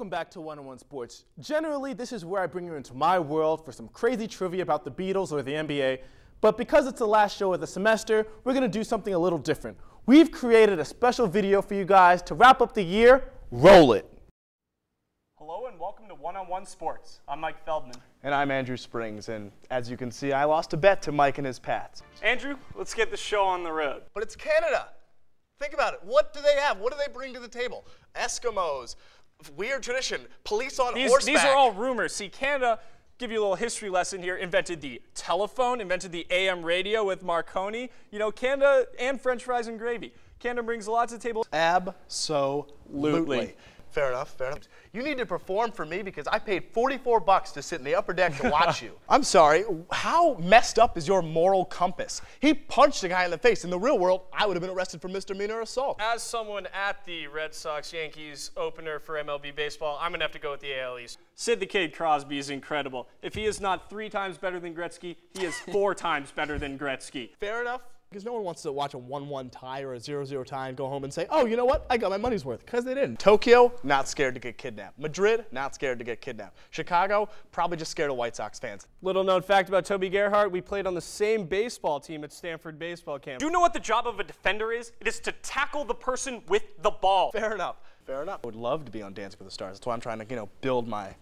welcome back to One-on-One Sports. Generally, this is where I bring you into my world for some crazy trivia about the Beatles or the NBA, but because it's the last show of the semester, we're going to do something a little different. We've created a special video for you guys to wrap up the year. Roll it. Hello and welcome to One-on-One Sports. I'm Mike Feldman. And I'm Andrew Springs, and as you can see, I lost a bet to Mike and his Pats. Andrew, let's get the show on the road. But it's Canada. Think about it. What do they have? What do they bring to the table? Eskimos, weird tradition, police on horseback. These are all rumors. See, Canada, give you a little history lesson here, invented the telephone, invented the AM radio with Marconi. You know, Canada and French fries and gravy. Canada brings a lot to the table. Absolutely. Fair enough, fair enough. You need to perform for me because I paid $44 to sit in the upper deck to watch you. I'm sorry, how messed up is your moral compass? He punched a guy in the face. In the real world, I would have been arrested for misdemeanor assault. As someone at the Red Sox-Yankees opener for MLB baseball, I'm going to have to go with the AL East. Sid the Kid Crosby is incredible. If he is not 3 times better than Gretzky, he is 4 times better than Gretzky. Fair enough. Because no one wants to watch a 1-1 tie or a 0-0 tie and go home and say, oh, you know what? I got my money's worth. Because they didn't. Tokyo, not scared to get kidnapped. Madrid, not scared to get kidnapped. Chicago, probably just scared of White Sox fans. Little known fact about Toby Gerhart, we played on the same baseball team at Stanford baseball camp. Do you know what the job of a defender is? It is to tackle the person with the ball. Fair enough. Fair enough. I would love to be on Dancing with the Stars. That's why I'm trying to, build my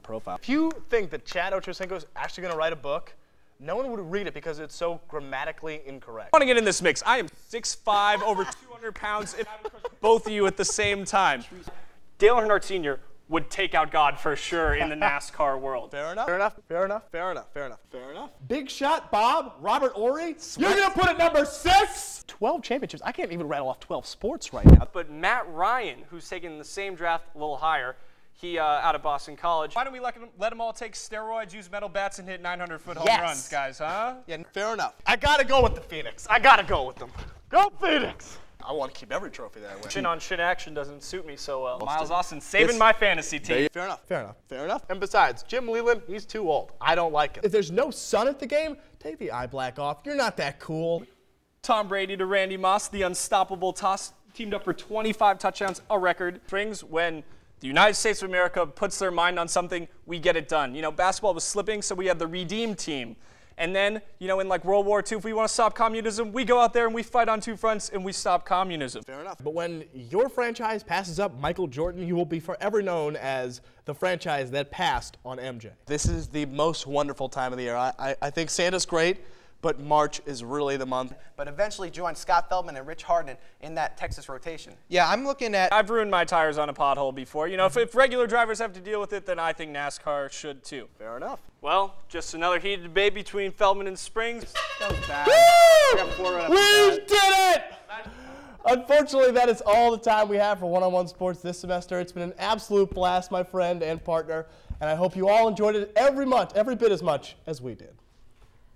profile. If you think that Chad Ochocinco is actually going to write a book, no one would read it because it's so grammatically incorrect. I want to get in this mix. I am 6'5", over 200 pounds, and I would crush both of you at the same time. Dale Earnhardt Sr. would take out God for sure in the NASCAR world. Fair enough. Fair enough. Fair enough. Fair enough. Fair enough. Fair enough. Big shot, Bob. Robert Ory. You're going to put it number 6? 12 championships. I can't even rattle off 12 sports right now. But Matt Ryan, who's taken the same draft a little higher, he out of Boston College. Why don't we let them all take steroids, use metal bats, and hit 900-foot home runs, guys, huh? Yeah, fair enough. I got to go with the Phoenix. I got to go with them. Go Phoenix! I want to keep every trophy that I win. Chin-on-chin action doesn't suit me so well. Miles Austin saving my fantasy team. Fair enough. Fair enough. Fair enough. And besides, Jim Leland, he's too old. I don't like him. If there's no sun at the game, take the eye black off. You're not that cool. Tom Brady to Randy Moss, the unstoppable toss, teamed up for 25 touchdowns, a record. Springs, when the United States of America puts their mind on something, we get it done. You know, basketball was slipping, so we had the Redeem Team. And then, in like World War II, if we want to stop communism, we go out there and we fight on 2 fronts and we stop communism. Fair enough. But when your franchise passes up Michael Jordan, you will be forever known as the franchise that passed on MJ. This is the most wonderful time of the year. I think Santa's great, but March is really the month. But eventually join Scott Feldman and Rich Harden in that Texas rotation. Yeah, I'm looking at... I've ruined my tires on a pothole before. You know, if regular drivers have to deal with it, then I think NASCAR should too. Fair enough. Well, just another heated debate between Feldman and Springs. That was bad. We did it! Unfortunately, that is all the time we have for One-on-One Sports this semester. It's been an absolute blast, my friend and partner, and I hope you all enjoyed it every bit as much as we did.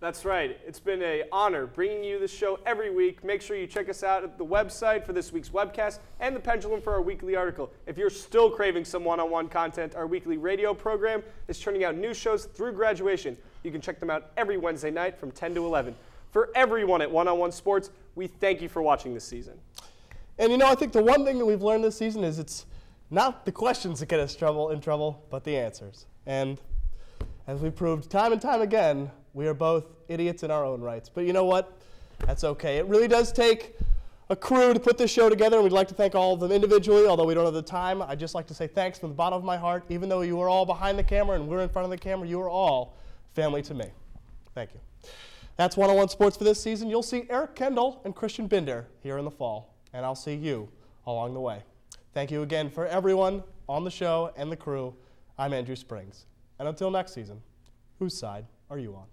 That's right. It's been an honor bringing you this show every week. Make sure you check us out at the website for this week's webcast and the Pendulum for our weekly article. If you're still craving some one-on-one content, our weekly radio program is turning out new shows through graduation. You can check them out every Wednesday night from 10 to 11. For everyone at One-on-One Sports, we thank you for watching this season. And I think the one thing that we've learned this season is it's not the questions that get us in trouble, but the answers. And as we proved time and time again, we are both idiots in our own rights. But you know what? That's okay. It really does take a crew to put this show together, and we'd like to thank all of them individually, although we don't have the time. I'd just like to say thanks from the bottom of my heart. Even though you are all behind the camera and we're in front of the camera, you are all family to me. Thank you. That's One-on-One Sports for this season. You'll see Eric Kendall and Christian Binder here in the fall, and I'll see you along the way. Thank you again for everyone on the show and the crew. I'm Andrew Springs. And until next season, whose side are you on?